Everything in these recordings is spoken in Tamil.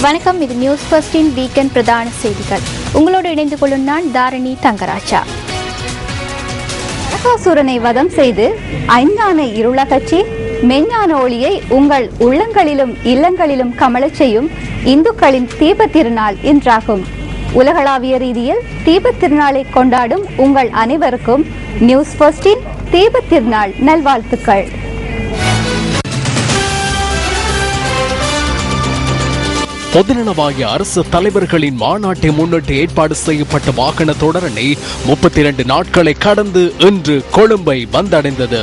வணக்கம், இது நியூஸ் ஃபர்ஸ்டின் வீக்கெண்ட் பிரதான செய்திகள். உங்களோடு இணைந்து கொள்ளும் நான் தாரணி தங்கராஜா. நரகாசுரனை வதம் செய்து ஐந்தான இருளகற்றி மெஞ்ஞான ஒளியை உங்கள் உள்ளங்களிலும் இல்லங்களிலும் கமலச் செய்யும் இந்துக்களின் தீபத் திருநாள் இன்றாகும். உலகளாவிய ரீதியில் தீபத் திருநாளை கொண்டாடும் உங்கள் அனைவருக்கும் நியூஸ் ஃபர்ஸ்டின் தீபத் திருநாள் நல்வாழ்த்துக்கள். பொதுநலவாய அரசு தலைவர்களின் மாநாட்டை முன்னிட்டு ஏற்பாடு செய்யப்பட்ட வாகன தொடரணி 32 நாட்களை கடந்து இன்று கொழும்பை வந்தடைந்தது.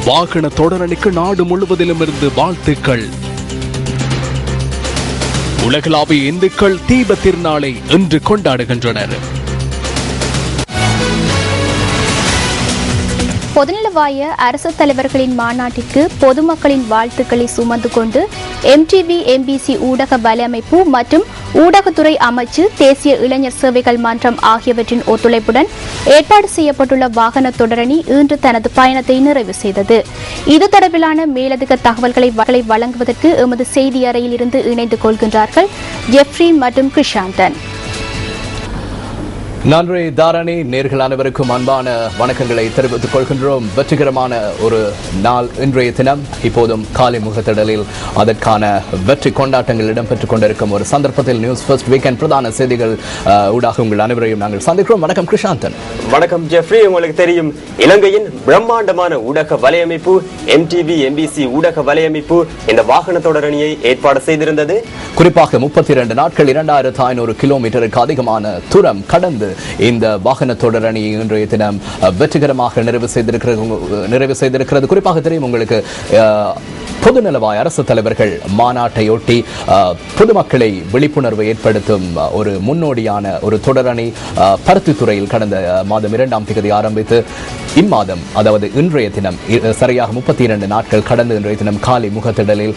வாகன தொடரணிக்கு நாடு முழுவதிலும் இருந்து வாழ்த்துக்கள். உலகளாவிய இந்துக்கள் தீப திருநாளை இன்று கொண்டாடுகின்றனர். பொதுநலவாய அரசு தலைவர்களின் மாநாட்டிற்கு பொதுமக்களின் வாழ்த்துக்களை சுமந்து கொண்டு MTV MBC ஊடக வலையமைப்பு மற்றும் ஊடகத்துறை அமைச்சு, தேசிய இளைஞர் சேவைகள் மன்றம் ஆகியவற்றின் ஒத்துழைப்புடன் ஏற்பாடு செய்யப்பட்டுள்ள வாகன தொடரணி இன்று தனது பயணத்தை நிறைவு செய்தது. இது தொடர்பிலான மேலதிக தகவல்களை வழங்குவதற்கு எமது செய்தி அறையில் இருந்து இணைந்து கொள்கின்றார்கள் ஜெஃப்ரி மற்றும் கிருஷாந்தன். நன்றி தாரணி. நேர்கள் அனைவருக்கும் அன்பான வணக்கங்களை தெரிவித்துக் கொள்கின்றோம். வெற்றிகரமான ஒரு நாள் இன்றைய தினம். இப்போதும் காலை முகத்திடலில் அதற்கான வெற்றி கொண்டாட்டங்கள் இடம்பெற்றுக் கொண்டிருக்கும் ஒரு சந்தர்ப்பத்தில் நியூஸ் ஃபர்ஸ்ட் வீக்கெண்ட் பிரதான செய்திகள் ஊடாக உங்கள் அனைவரையும் நாங்கள் சந்திக்கிறோம். வணக்கம் கிருஷாந்தன். வணக்கம் ஜெஃப்ரி. உங்களுக்கு தெரியும், இலங்கையின் பிரம்மாண்டமான ஊடக வலையமைப்பு MTV MBC ஊடக வலையமைப்பு இந்த வாகன தொடரணியை ஏற்பாடு செய்திருந்தது. குறிப்பாக 32 நாட்கள் 2500 கிலோமீட்டருக்கு அதிகமான தூரம் கடந்து இந்த வாகன தொடரணி இன்றைய தினம் வெற்றிகரமாக நிறைவு செய்திருக்கிறது. குறிப்பாக தெரியும் உங்களுக்கு, பொதுநலவாய அரசு தலைவர்கள் மாநாட்டையொட்டி பொதுமக்களை விழிப்புணர்வை ஏற்படுத்தும் ஒரு முன்னோடியான ஒரு தொடரணி பருத்தித்துறையில் கடந்த மாதம் 2ஆம் தேதி ஆரம்பித்து இம்மாதம், அதாவது இன்றைய தினம் சரியாக 32 நாட்கள் கடந்து இன்றைய தினம் காலி முகத்திடலில்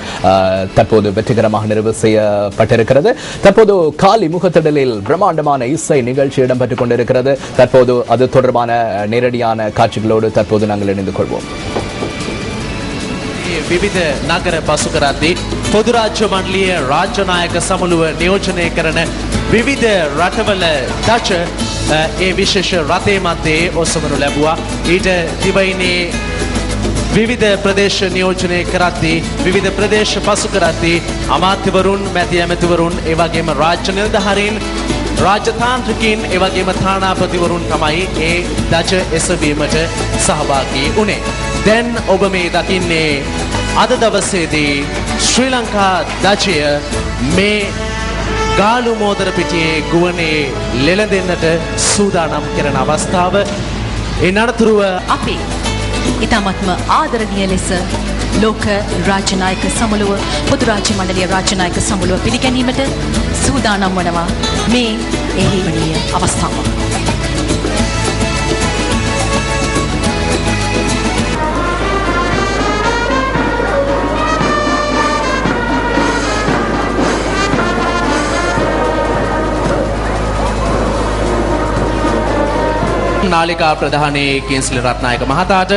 தற்போது வெற்றிகரமாக நிறைவு செய்யப்பட்டிருக்கிறது. தற்போது காலி முகத்திடலில் பிரம்மாண்டமான இசை நிகழ்ச்சி இடம்பெற்றுக் கொண்டிருக்கிறது. தற்போது அது தொடர்பான நேரடியான காட்சிகளோடு தற்போது நாங்கள் இணைந்து கொள்வோம். විවිධ නගර පසු කරද්දී පොදු රාජ්‍ය මණ්ඩලීය රාජ්‍ය නායක සමුළුව නියෝජනය කරන විවිධ රටවල දච ඒ විශේෂ රථයේ මැදේ ඔසවනු ලැබුවා. ඊට දිවයිනේ විවිධ ප්‍රදේශ නියෝජනය කරද්දී විවිධ ප්‍රදේශ පසු කරද්දී අමාත්‍යවරුන්, මැති ඇමතිවරුන්, ඒ වගේම රාජ්‍ය නිලධාරීන්, රාජතාන්ත්‍රිකයින්, ඒ වගේම තානාපතිවරුන් තමයි ඒ දච එසවීමට සහභාගී වුණේ. දැන් ඔබ මේ දකින්නේ අද දවසේදී ශ්‍රී ලංකා දචය මේ ගාලු මෝදර පිටියේ ගුවනේ ලෙලදෙන්නට සූදානම් කරන අවස්ථාව. ඒ නඩතුරුව අපි ඉතාමත්ම ආදරණීය ලෙස ලෝක රාජ්‍ය නායක සමුළුව, පොදු රාජ්‍ය මණ්ඩලීය රාජ්‍ය නායක සමුළුව පිළිගැනීමට සූදානම් වනවා. මේ එහිමනීය අවස්ථාව. නාලිකා ප්‍රධානී කින්ස්ලි රත්නායක මහතාට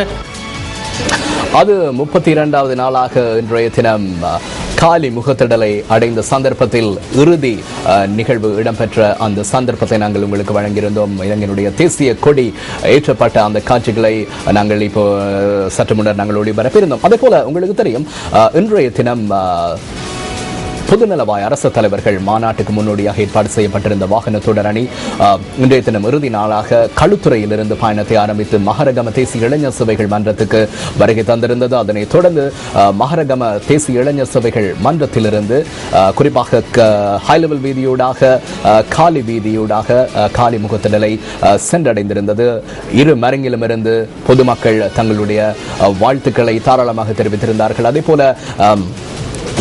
அது 32வது நாளாக இன்றைய தினம் காலி முகத்திடலை அடைந்த சந்தர்ப்பத்தில் இறுதி நிகழ்வு இடம்பெற்ற அந்த சந்தர்ப்பத்தை நாங்கள் உங்களுக்கு வழங்கியிருந்தோம். இலங்கையினுடைய தேசிய கொடி ஏற்றப்பட்ட அந்த காட்சிகளை நாங்கள் இப்போ சற்று முன்னர் நாங்கள் ஒளிபரப்பியிருந்தோம். அதே போல உங்களுக்கு தெரியும், இன்றைய தினம் பொதுநலவாய அரசு தலைவர்கள் மாநாட்டுக்கு முன்னோடியாக ஏற்பாடு செய்யப்பட்டிருந்த வாகன தொடரணி இன்றைய தினம் இறுதி நாளாக களுத்துறையிலிருந்து பயணத்தை ஆரம்பித்து மகரகம தேசிய இளைஞர் சபைகள் மன்றத்துக்கு வருகை தந்திருந்தது. அதனைத் தொடர்ந்து மகரகம தேசிய இளைஞர் சபைகள் மன்றத்திலிருந்து குறிப்பாக ஹை லெவல் வீதியூடாக காலி வீதியூடாக காலி முகத்திடலை சென்றடைந்திருந்தது. இரு மரங்கிலும் இருந்து பொதுமக்கள் தங்களுடைய வாழ்த்துக்களை தாராளமாக தெரிவித்திருந்தார்கள். அதே போல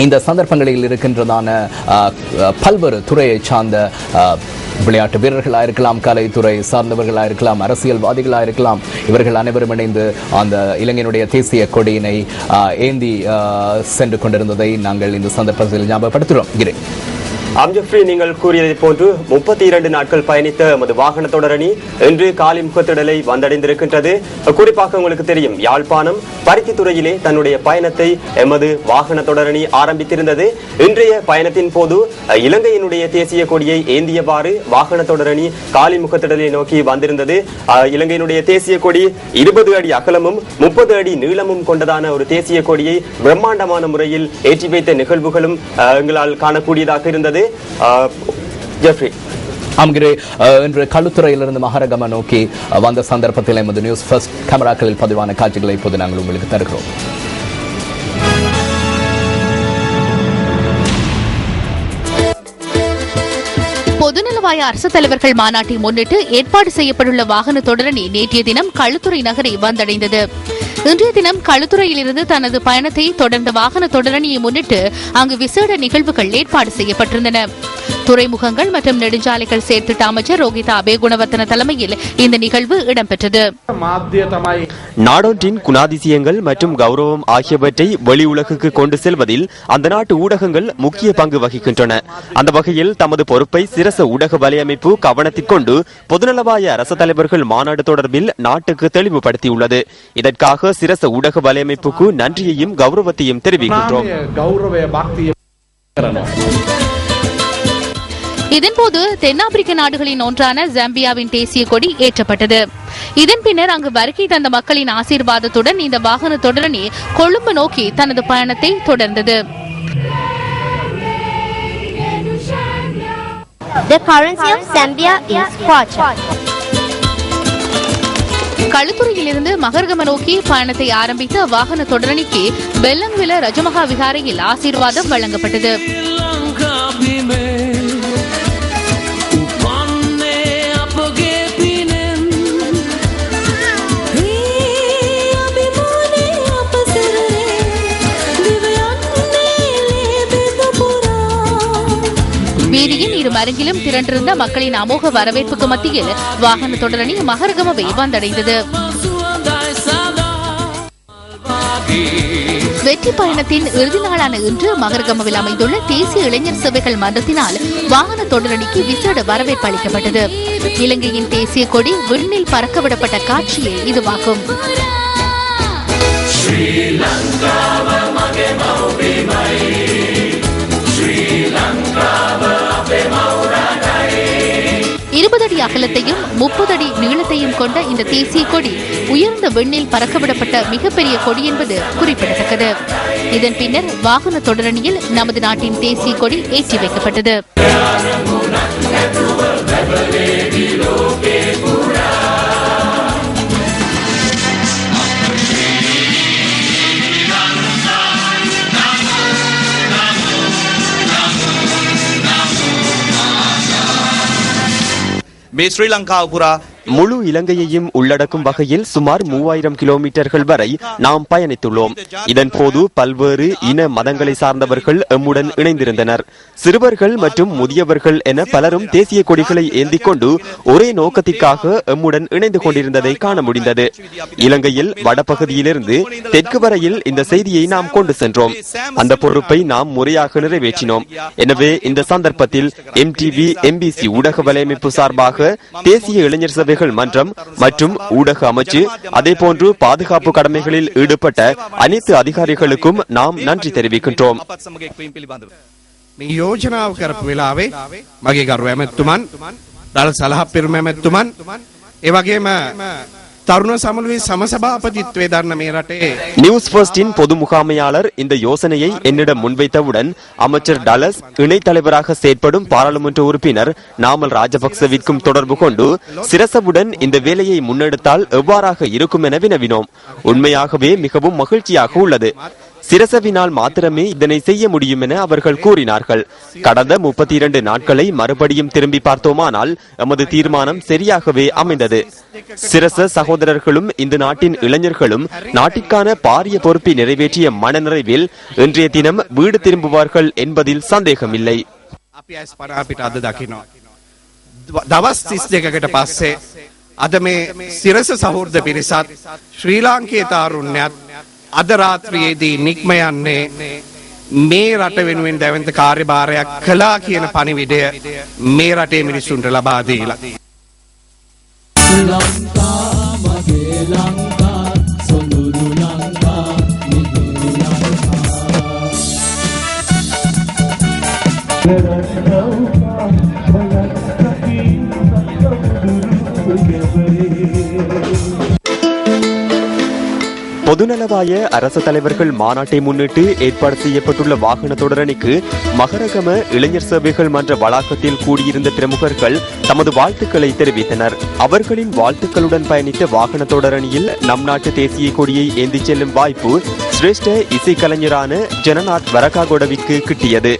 இந்த சந்தர்ப்பங்களில் இருக்கின்றதான பல்வேறு துறையை சார்ந்த விளையாட்டு வீரர்களாக இருக்கலாம், கலைத்துறை சார்ந்தவர்களாக இருக்கலாம், அரசியல்வாதிகளாக இருக்கலாம், இவர்கள் அனைவரும் இணைந்து அந்த இலங்கையினுடைய தேசிய கொடியினை ஏந்தி சென்று கொண்டிருந்ததை நாங்கள் இந்த சந்தர்ப்பத்தில் ஞாபகப்படுத்துகிறோம். அம்ஜப்ரி, நீங்கள் கூறியதை போன்று 32 நாட்கள் பயணித்த எமது வாகன தொடரணி இன்று காலிமுகத்திடலை வந்தடைந்திருக்கின்றது. குறிப்பாக உங்களுக்கு தெரியும், யாழ்ப்பாணம் பருத்தித்துறையிலே தன்னுடைய பயணத்தை எமது வாகன தொடரணி ஆரம்பித்திருந்தது. இன்றைய பயணத்தின் போது இலங்கையினுடைய தேசிய கொடியை ஏந்தியவாறு வாகன தொடரணி காலிமுகத்திடலை நோக்கி வந்திருந்தது. இலங்கையினுடைய தேசிய கொடி 20 அடி அகலமும் 30 அடி நீளமும் கொண்டதான ஒரு தேசிய கொடியை பிரம்மாண்டமான முறையில் ஏற்றி வைத்த நிகழ்வுகளும் எங்களால் காணக்கூடியதாக இருந்தது. இன்று களுத்துறையிலிருந்து மகரகம நோக்கி வந்த சந்தர்ப்பத்தில் எமது நியூஸ் ஃபர்ஸ்ட் கேமராக்களில் பதிவான காட்சிகளை இப்போது நாங்கள் உங்களுக்கு தருகிறோம். பொதுநலவாய அரசு தலைவர்கள் மாநாட்டை முன்னிட்டு ஏற்பாடு செய்யப்பட்டுள்ள வாகன தொடரணி நேற்றைய தினம் களுத்துறை நகரை வந்தடைந்தது. இன்றைய தினம் களுத்துறையிலிருந்து தனது பயணத்தை தொடர்ந்த வாகன தொடரணியை முன்னிட்டு அங்கு விசேட நிகழ்வுகள் ஏற்பாடு செய்யப்பட்டிருந்தன. துறைமுகங்கள் மற்றும் நெடுஞ்சாலைகள் செயற்திட்ட அமைச்சர் ரோகிதா அபேகுணவர்த்தன தலைமையில் இந்த நிகழ்வு இடம்பெற்றது. நாடொன்றின் குணாதிசயங்கள் மற்றும் கௌரவம் ஆகியவற்றை வெளி உலகுக்கு கொண்டு செல்வதில் அந்த நாட்டு ஊடகங்கள் முக்கிய பங்கு வகிக்கின்றன. அந்த வகையில் தமது பொறுப்பை சிரச ஊடக வலையமைப்பு கவனத்திற்கொண்டு பொதுநலவாய அரசு தலைவர்கள் மாநாடு தொடர்பில் நாட்டுக்கு தெளிவுபடுத்தியுள்ளது. இதற்காக சிரச ஊடக வலையமைப்புக்கு நன்றியையும் கௌரவத்தையும் தெரிவிக்கின்றோம். இதன்போது தென்னாப்பிரிக்க நாடுகளின் ஒன்றான ஜாம்பியாவின் தேசிய கொடி ஏற்றப்பட்டது. இதன் பின்னர் அங்கு வருகை தந்த மக்களின் ஆசீர்வாதத்துடன் இந்த வாகன தொடரணி கொழும்பு நோக்கி தனது பயணத்தை தொடர்ந்தது. களுத்துறையிலிருந்து மகர்கம நோக்கி பயணத்தை ஆரம்பித்த வாகன தொடரணிக்கு பெல்லன்வில ரஜமகா விகாரையில் ஆசீர்வாதம் வழங்கப்பட்டது. வீதியின் இரு மருங்கிலும் திரண்டிருந்த மக்களின் அமோக வரவேற்புக்கு மத்தியில் வாகன தொடரணி மகரகமவை வந்தடைந்தது. வெற்றி பயணத்தின் இறுதி நாளான இன்று மகரகமவில் அமைந்துள்ள தேசிய இளைஞர் சேவைகள் மன்றத்தினால் வாகன தொடரணிக்கு விசேட வரவேற்பு அளிக்கப்பட்டது. இலங்கையின் தேசிய கொடி விண்ணில் பறக்கவிடப்பட்ட காட்சியே இதுவாகும். இருபது அடி அகலத்தையும் 30 அடி நீளத்தையும் கொண்ட இந்த தேசிய கொடி உயர்ந்த விண்ணில் பறக்கவிடப்பட்ட மிகப்பெரிய கொடி என்பது குறிப்பிடத்தக்கது. இதன் பின்னர் வாகன தொடரணியில் நமது நாட்டின் தேசிய கொடி ஏற்றி வைக்கப்பட்டது. முழு இலங்கையையும் உள்ளடக்கும் வகையில் சுமார் 3000 கிலோமீட்டர்கள் வரை நாம் பயணித்துள்ளோம். இதன் போது பல்வேறு இன மதங்களை சார்ந்தவர்கள் எம்முடன் இணைந்திருந்தனர். சிறுவர்கள் மற்றும் முதியவர்கள் என பலரும் தேசிய கொடிகளை ஏந்திக் கொண்டு ஒரே நோக்கத்திற்காக எம்முடன் இணைந்து கொண்டிருந்ததை காண முடிந்தது. இலங்கையில் வடபகுதியிலிருந்து தெற்கு வரையில் இந்த செய்தியை நாம் கொண்டு சென்றோம். அந்த பொறுப்பை நாம் முறையாக நிறைவேற்றினோம். எனவே இந்த சந்தர்ப்பத்தில் MTV MBC ஊடக வலையமைப்பு சார்பாக தேசிய இளைஞர் சபைகள் மன்றம் மற்றும் ஊடக அமைச்சு அதேபோன்று பாதுகாப்பு கடமைகளில் ஈடுபட்ட அனைத்து அதிகாரிகளுக்கும் நாம் நன்றி தெரிவிக்கின்றோம். යෝජනාව කරපු වෙලාවේ මගේ ගරු ඇමැතුමන් දල සලහ පිරුම ඇමැතුමන් ඒ වගේම தருண சமல்வி சமசபாபதித்வே தர்ண මේ රටේ நியூஸ் ஃபர்ஸ்டின் பொது முகாமையாளர் இந்த யோசனையை என்னிடம் முன்வைத்தவுடன் அமைச்சர் டலஸ் இணைத் தலைவராக செயற்படும் பாராளுமன்ற உறுப்பினர் நாமல் ராஜபக்சவிற்கும் தொடர்பு கொண்டு சிரசவுடன் இந்த வேலையை முன்னெடுத்தால் எவ்வாறாக இருக்கும் என வினவினோம். உண்மையாகவே மிகவும் மகிழ்ச்சியாக உள்ளது. சிரசவினால் மாத்திரமே இதனை செய்ய முடியும் என அவர்கள் கூறினார்கள். கடந்த 32 நாட்களை மறுபடியும் திரும்பி பார்த்தோமானால் எமது தீர்மானம் சரியாகவே அமைந்தது. சிரச சகோதரர்களும் இந்த நாட்டின் இளைஞர்களும் நாட்டிற்கான பாரிய பொறுப்பை நிறைவேற்றிய மனநிறைவில் இன்றைய தினம் வீடு திரும்புவார்கள் என்பதில் சந்தேகமில்லை. දවස් 32කට පස්සේ අද මේ සිරස සහෝදර පිරිසත් ශ්‍රී ලාංකේය තාරුණ්‍යත් අද රාත්‍රියේදී නික්ම යන්නේ මේ රට වෙනුවෙන් දැවන්ත කාර්යභාරයක් කළා කියන පණිවිඩය මේ රටේ මිනිස්සුන්ට ලබා දීලා. பொதுநலவாய அரசு தலைவர்கள் மாநாட்டை முன்னிட்டு ஏற்பாடு செய்யப்பட்டுள்ள வாகன தொடரணிக்கு மகரகம இளைஞர் சேவைகள் மன்ற வளாகத்தில் கூடியிருந்த பிரமுகர்கள் தமது வாழ்த்துக்களை தெரிவித்தனர். அவர்களின் வாழ்த்துக்களுடன் பயணித்த வாகன தொடரணியில் நம் நாட்டு தேசிய கொடியை ஏந்திச் செல்லும் வாய்ப்பு சிரேஷ்ட இசைக்கலைஞரான ஜனநாத் வரகாகொடவிற்கு கிட்டியது.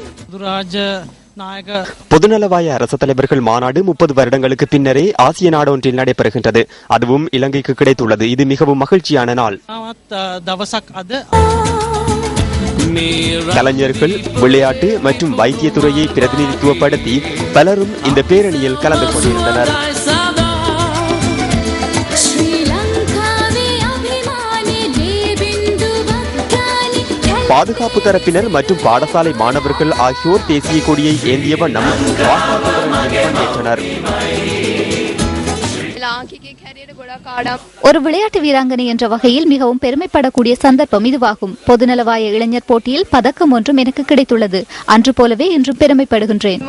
பொதுநலவாய அரசு தலைவர்கள் மாநாடு 30 வருடங்களுக்கு பின்னரே ஆசிய நாடொன்றில் நடைபெறுகின்றது. அதுவும் இலங்கைக்கு கிடைத்துள்ளது. இது மிகவும் மகிழ்ச்சியான நாள். கலைஞர்கள், விளையாட்டு மற்றும் வைத்தியத்துறையை பிரதிநிதித்துவப்படுத்தி பலரும் இந்த பேரணியில் கலந்து கொண்டிருந்தனர். பாதுகாப்பு தரப்பினர் மற்றும் பாடசாலை மாணவர்கள் ஆகியோர் தேசிய கொடியை ஏந்திய வண்ணம் பங்கேற்றனர். ஒரு விளையாட்டு வீராங்கனை என்ற வகையில் மிகவும் பெருமைப்படக்கூடிய சந்தர்ப்பம் இதுவாகும். பொதுநலவாய இளைஞர் போட்டியில் பதக்கம் ஒன்றும் எனக்கு கிடைத்துள்ளது. அன்று போலவே இன்றும் பெருமைப்படுகின்றேன்.